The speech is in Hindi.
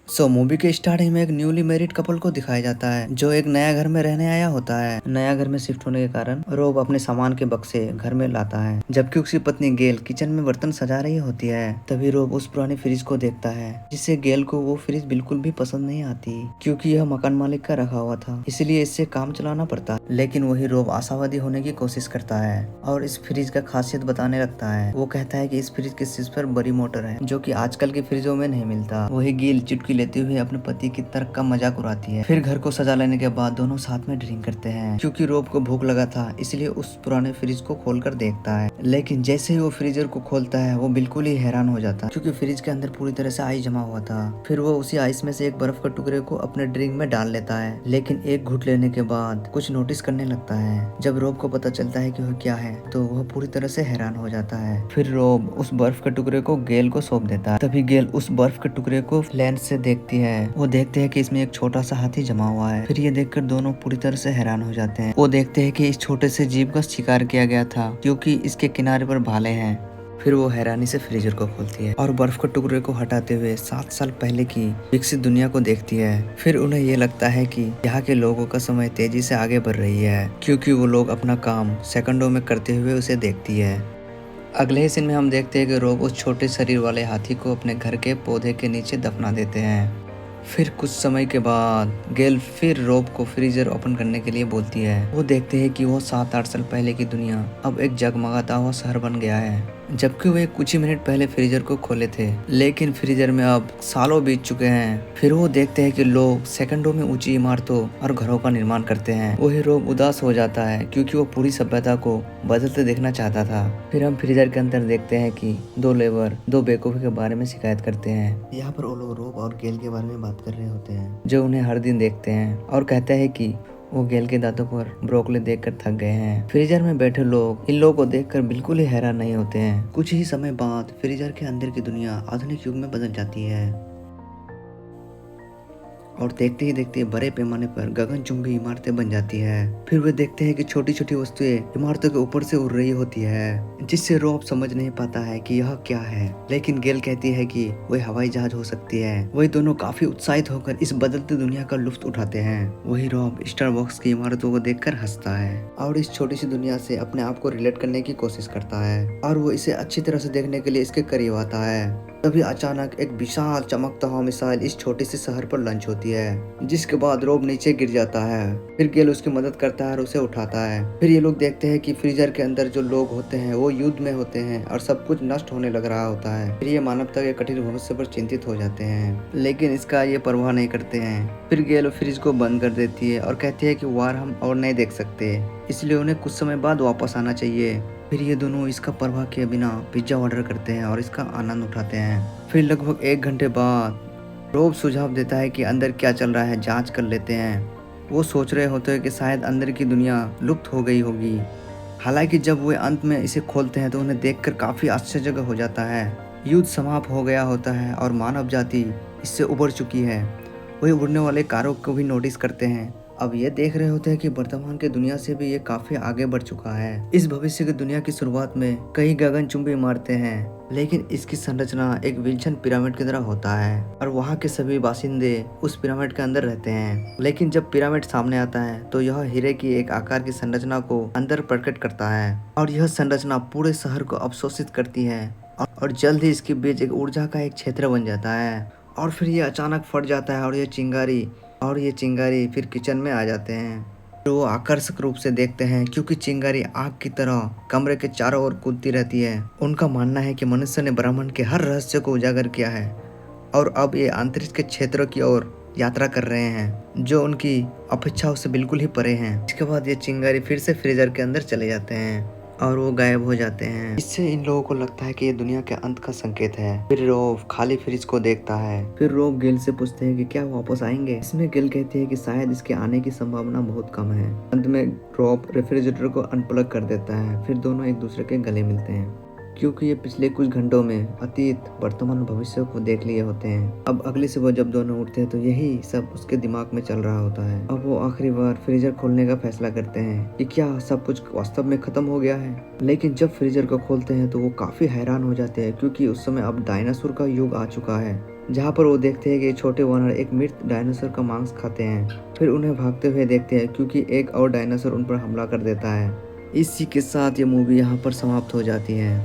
मूवी के स्टार्टिंग में एक न्यूली मैरिड कपल को दिखाया जाता है जो एक नया घर में रहने आया होता है। नया घर में शिफ्ट होने के कारण रोब अपने सामान के बक्से घर में लाता है, जबकि उसकी पत्नी गेल किचन में बर्तन सजा रही होती है। तभी रोब उस पुरानी फ्रिज को देखता है, जिससे गेल को वो फ्रिज बिल्कुल भी पसंद नहीं आती, क्योंकि यह मकान मालिक का रखा हुआ था, इसलिए इससे काम चलाना पड़ता। लेकिन वही रोब आशावादी होने की कोशिश करता है और इस फ्रिज का खासियत बताने लगता है। वो कहता है कि इस फ्रिज के शीर्ष पर बड़ी मोटर है, जो कि आजकल के फ्रिजों में नहीं मिलता। वही गेल चुटकी लेते हुए अपने पति की तर्क का मजाक उड़ाती है। फिर घर को सजा लेने के बाद दोनों साथ में ड्रिंक करते हैं। क्योंकि रोब को भूख लगा था, इसलिए उस पुराने फ्रिज को खोलकर देखता है। लेकिन जैसे ही वो फ्रीजर को खोलता है, वो बिल्कुल ही हैरान हो जाता है, क्योंकि फ्रिज के अंदर पूरी तरह से आइस जमा हुआ था। फिर वो उसी आइस में से एक बर्फ के टुकड़े को अपने ड्रिंक में डाल लेता है, लेकिन एक घूंट लेने के बाद कुछ नोटिस करने लगता है। जब रोब को पता चलता है कि वह क्या है, तो वह पूरी तरह से हैरान हो जाता है। फिर रोब उस बर्फ के टुकड़े को गेल को सौंप देता है। तभी गेल उस बर्फ के टुकड़े को लेंस से देखती है। वो देखते हैं कि इसमें एक छोटा सा हाथी जमा हुआ है। फिर ये देखकर दोनों पूरी तरह से हैरान हो जाते हैं। वो देखते हैं कि इस छोटे से जीव का शिकार किया गया था, क्योंकि इसके किनारे पर भाले हैं। फिर वो हैरानी से फ्रीजर को खोलती है और बर्फ के टुकड़े को हटाते हुए 7 साल पहले की विकसित दुनिया को देखती है। फिर उन्हें ये लगता है कि यहाँ के लोगों का समय तेजी से आगे बढ़ रही है, क्योंकि वो लोग अपना काम सेकंडों में करते हुए उसे देखती है। अगले ही सीन में हम देखते हैं कि रोब उस छोटे शरीर वाले हाथी को अपने घर के पौधे के नीचे दफना देते हैं। फिर कुछ समय के बाद गेल फिर रोब को फ्रीजर ओपन करने के लिए बोलती है। वो देखते हैं कि वो 7-8 साल पहले की दुनिया अब एक जगमगाता हुआ शहर बन गया है, जबकि वे कुछ ही मिनट पहले फ्रीजर को खोले थे, लेकिन फ्रीजर में अब सालों बीत चुके हैं। फिर वो देखते हैं कि लोग सेकंडों में ऊंची इमारतों और घरों का निर्माण करते हैं। वही रोब उदास हो जाता है, क्योंकि वो पूरी सभ्यता को बदलते देखना चाहता था। फिर हम फ्रीजर के अंदर देखते हैं कि 2 लेबर 2 बेवकूफी के बारे में शिकायत करते हैं। यहाँ पर वो लोग रोब और गेल के बारे में बात कर रहे होते हैं, जो उन्हें हर दिन देखते हैं, और कहते हैं कि वो गेल के दांतों पर ब्रोकली देखकर थक गए हैं। फ्रीजर में बैठे लोग इन लोगों को देखकर बिल्कुल ही हैरान नहीं होते हैं। कुछ ही समय बाद फ्रीजर के अंदर की दुनिया आधुनिक युग में बदल जाती है और देखते ही देखते बड़े पैमाने पर गगनचुंबी इमारतें बन जाती है। फिर वे देखते हैं कि छोटी छोटी वस्तुएं इमारतों के ऊपर से उड़ रही होती है, जिससे रोब समझ नहीं पाता है कि यह क्या है। लेकिन गेल कहती है कि वह हवाई जहाज हो सकती है। वही दोनों काफी उत्साहित होकर इस बदलती दुनिया का लुत्फ उठाते हैं। वही रोब स्टारबक्स की इमारतों को देखकर हंसता है और इस छोटी सी दुनिया से अपने आप को रिलेट करने की कोशिश करता है, और वो इसे अच्छी तरह से देखने के लिए इसके करीब आता है। तभी अचानक एक विशाल चमकता हुआ मिसाइल इस छोटे से शहर पर लॉन्च होती है, जिसके बाद रोब नीचे गिर जाता है। फिर गेल उसकी मदद करता है और उसे उठाता है। फिर ये लोग देखते हैं कि फ्रीजर के अंदर जो लोग होते हैं वो युद्ध में होते हैं और सब कुछ नष्ट होने लग रहा होता है। फिर ये मानवता के कठिन भविष्य पर चिंतित हो जाते हैं, लेकिन इसका ये परवाह नहीं करते हैं। फिर गेल फ्रिज को बंद कर देती है और कहती है कि वार हम और नहीं देख सकते, इसलिए उन्हें कुछ समय बाद वापस आना चाहिए। फिर ये दोनों इसका परवाह किए बिना पिज्जा ऑर्डर करते हैं और इसका आनंद उठाते हैं। फिर लगभग 1 घंटे बाद रोब सुझाव देता है कि अंदर क्या चल रहा है जांच कर लेते हैं। वो सोच रहे होते हैं कि शायद अंदर की दुनिया लुप्त हो गई होगी। हालांकि जब वे अंत में इसे खोलते हैं तो उन्हें देखकर काफी आश्चर्य हो जाता है। युद्ध समाप्त हो गया होता है और मानव जाति इससे उबर चुकी है। वही उड़ने वाले कारों को भी नोटिस करते हैं। अब ये देख रहे होते हैं कि वर्तमान की दुनिया से भी ये काफी आगे बढ़ चुका है। इस भविष्य की दुनिया की शुरुआत में कई गगनचुंबी इमारतें हैं, लेकिन इसकी संरचना एक विलक्षण पिरामिड की तरह होता है और वहाँ के सभी बाशिंदे उस पिरामिड के अंदर रहते हैं। लेकिन जब पिरामिड सामने आता है तो यह हीरे की एक आकार की संरचना को अंदर प्रकट करता है, और यह संरचना पूरे शहर को अवशोषित करती है और जल्द ही इसके बीच एक ऊर्जा का एक क्षेत्र बन जाता है। और फिर ये अचानक फट जाता है और ये चिंगारी फिर किचन में आ जाते हैं। वो आकर्षक रूप से देखते हैं, क्योंकि चिंगारी आग की तरह कमरे के चारों ओर कूदती रहती है। उनका मानना है कि मनुष्य ने ब्रह्मांड के हर रहस्य को उजागर किया है और अब ये अंतरिक्ष के क्षेत्रों की ओर यात्रा कर रहे हैं, जो उनकी अपेक्षाओं से बिल्कुल ही परे हैं। इसके बाद ये चिंगारी फिर से फ्रीजर के अंदर चले जाते हैं और वो गायब हो जाते हैं। इससे इन लोगों को लगता है कि ये दुनिया के अंत का संकेत है। फिर रोब खाली फ्रिज को देखता है। फिर रोब गेल से पूछते हैं कि क्या वो वापस आएंगे। इसमें गेल कहती है कि शायद इसके आने की संभावना बहुत कम है। अंत में रोब रेफ्रिजरेटर को अनप्लग कर देता है। फिर दोनों एक दूसरे के गले मिलते हैं, क्योंकि ये पिछले कुछ घंटों में अतीत, वर्तमान और भविष्य को देख लिए होते हैं। अब अगली सुबह जब दोनों उठते हैं तो यही सब उसके दिमाग में चल रहा होता है। अब वो आखिरी बार फ्रीजर खोलने का फैसला करते हैं कि क्या सब कुछ वास्तव में खत्म हो गया है। लेकिन जब फ्रीजर को खोलते हैं तो वो काफी हैरान हो जाते हैं, क्योंकि उस समय अब डायनासोर का युग आ चुका है जहाँ पर वो देखते हैं कि छोटे वानर एक मृत डायनासोर का मांस खाते हैं। फिर उन्हें भागते हुए देखते हैं क्योंकि एक और डायनासोर उन पर हमला कर देता है। इसी के साथ ये मूवी यहाँ पर समाप्त हो जाती है।